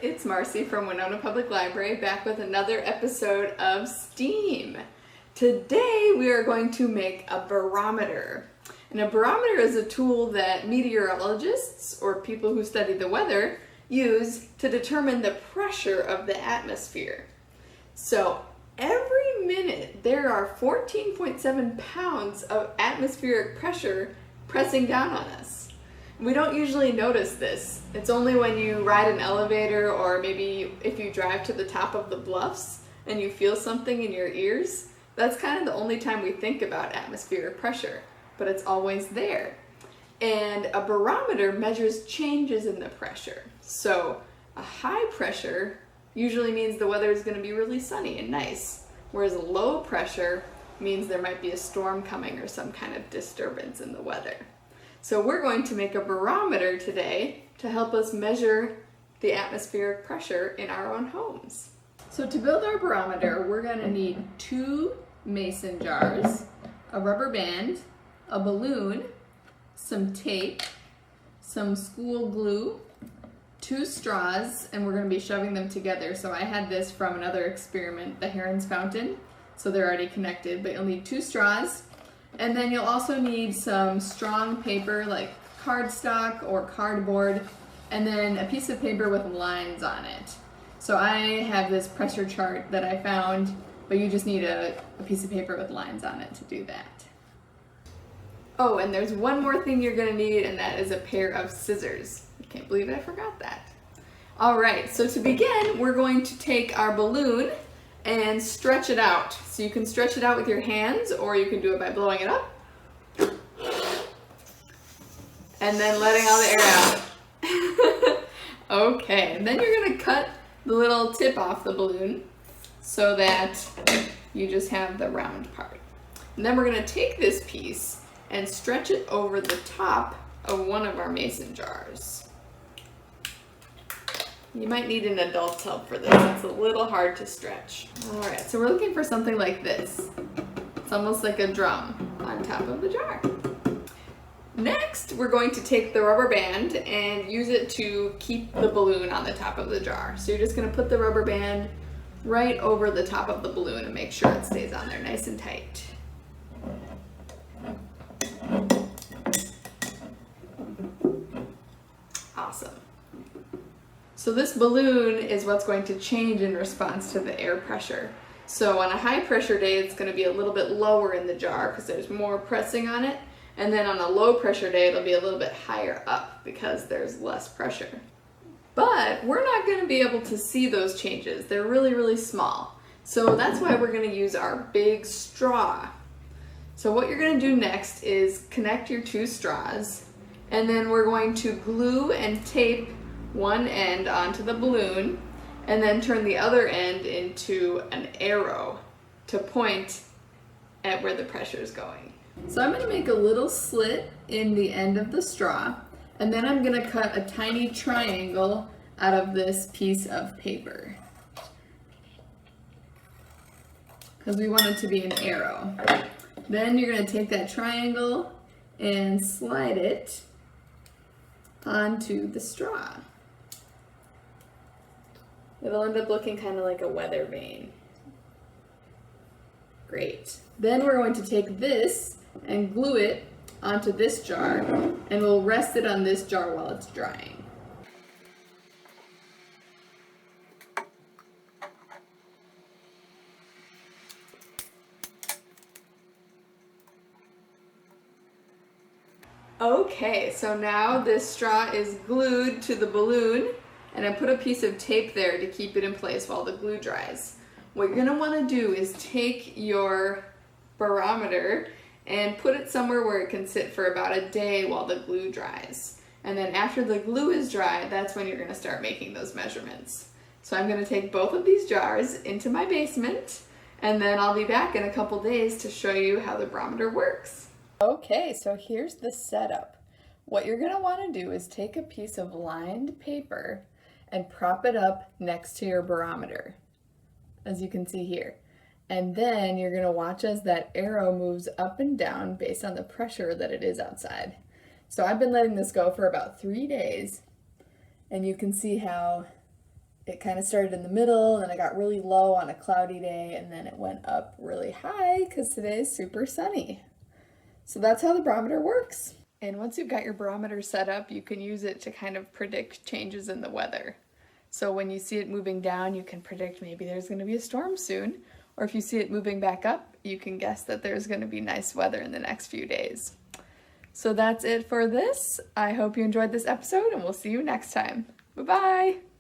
it's Marcy from Winona Public Library back with another episode of STEAM. Today we are going to make a barometer. And a barometer is a tool that meteorologists or people who study the weather use to determine the pressure of the atmosphere. So every minute there are 14.7 pounds of atmospheric pressure pressing down on us. We don't usually notice this. It's only when you ride an elevator or maybe if you drive to the top of the bluffs and you feel something in your ears. That's kind of the only time we think about atmospheric pressure, but it's always there. And a barometer measures changes in the pressure. So a high pressure usually means the weather is going to be really sunny and nice, whereas a low pressure means there might be a storm coming or some kind of disturbance in the weather. So we're going to make a barometer today to help us measure the atmospheric pressure in our own homes. So to build our barometer, we're going to need 2 mason jars, a rubber band, a balloon, some tape, some school glue, 2 straws, and we're going to be shoving them together. So I had this from another experiment, the Heron's Fountain, so they're already connected, but you'll need 2 straws. And then you'll also need some strong paper like cardstock or cardboard, and then a piece of paper with lines on it. So I have this pressure chart that I found, but you just need a piece of paper with lines on it to do that. Oh, and there's one more thing you're going to need, and that is a pair of scissors. I can't believe I forgot that. All right, so to begin, we're going to take our balloon and stretch it out. So you can stretch it out with your hands, or you can do it by blowing it up and then letting all the air out. Okay, and then you're gonna cut the little tip off the balloon so that you just have the round part. And then we're gonna take this piece and stretch it over the top of one of our mason jars. You might need an adult's help for this. It's a little hard to stretch. All right, so we're looking for something like this. It's almost like a drum on top of the jar. Next, we're going to take the rubber band and use it to keep the balloon on the top of the jar. So you're just gonna put the rubber band right over the top of the balloon and make sure it stays on there nice and tight. Awesome. So this balloon is what's going to change in response to the air pressure. So on a high pressure day, it's going to be a little bit lower in the jar because there's more pressing on it. And then on a low pressure day, it'll be a little bit higher up because there's less pressure. But we're not going to be able to see those changes. They're really, really small. So that's why we're going to use our big straw. So what you're going to do next is connect your 2 straws, and then we're going to glue and tape one end onto the balloon and then turn the other end into an arrow to point at where the pressure is going. So I'm going to make a little slit in the end of the straw, and then I'm going to cut a tiny triangle out of this piece of paper because we want it to be an arrow. Then you're going to take that triangle and slide it onto the straw. It'll end up looking kind of like a weather vane. Great. Then we're going to take this and glue it onto this jar, and we'll rest it on this jar while it's drying. Okay, so now this straw is glued to the balloon, and I put a piece of tape there to keep it in place while the glue dries. What you're going to want to do is take your barometer and put it somewhere where it can sit for about a day while the glue dries. And then after the glue is dry, that's when you're going to start making those measurements. So I'm going to take both of these jars into my basement, and then I'll be back in a couple days to show you how the barometer works. Okay, so here's the setup. What you're going to want to do is take a piece of lined paper and prop it up next to your barometer, as you can see here. And then you're going to watch as that arrow moves up and down based on the pressure that it is outside. So I've been letting this go for about 3 days, and you can see how it kind of started in the middle, and then it got really low on a cloudy day, and then it went up really high because today is super sunny. So that's how the barometer works. And once you've got your barometer set up, you can use it to kind of predict changes in the weather. So when you see it moving down, you can predict maybe there's going to be a storm soon. Or if you see it moving back up, you can guess that there's going to be nice weather in the next few days. So that's it for this. I hope you enjoyed this episode, and we'll see you next time. Bye-bye!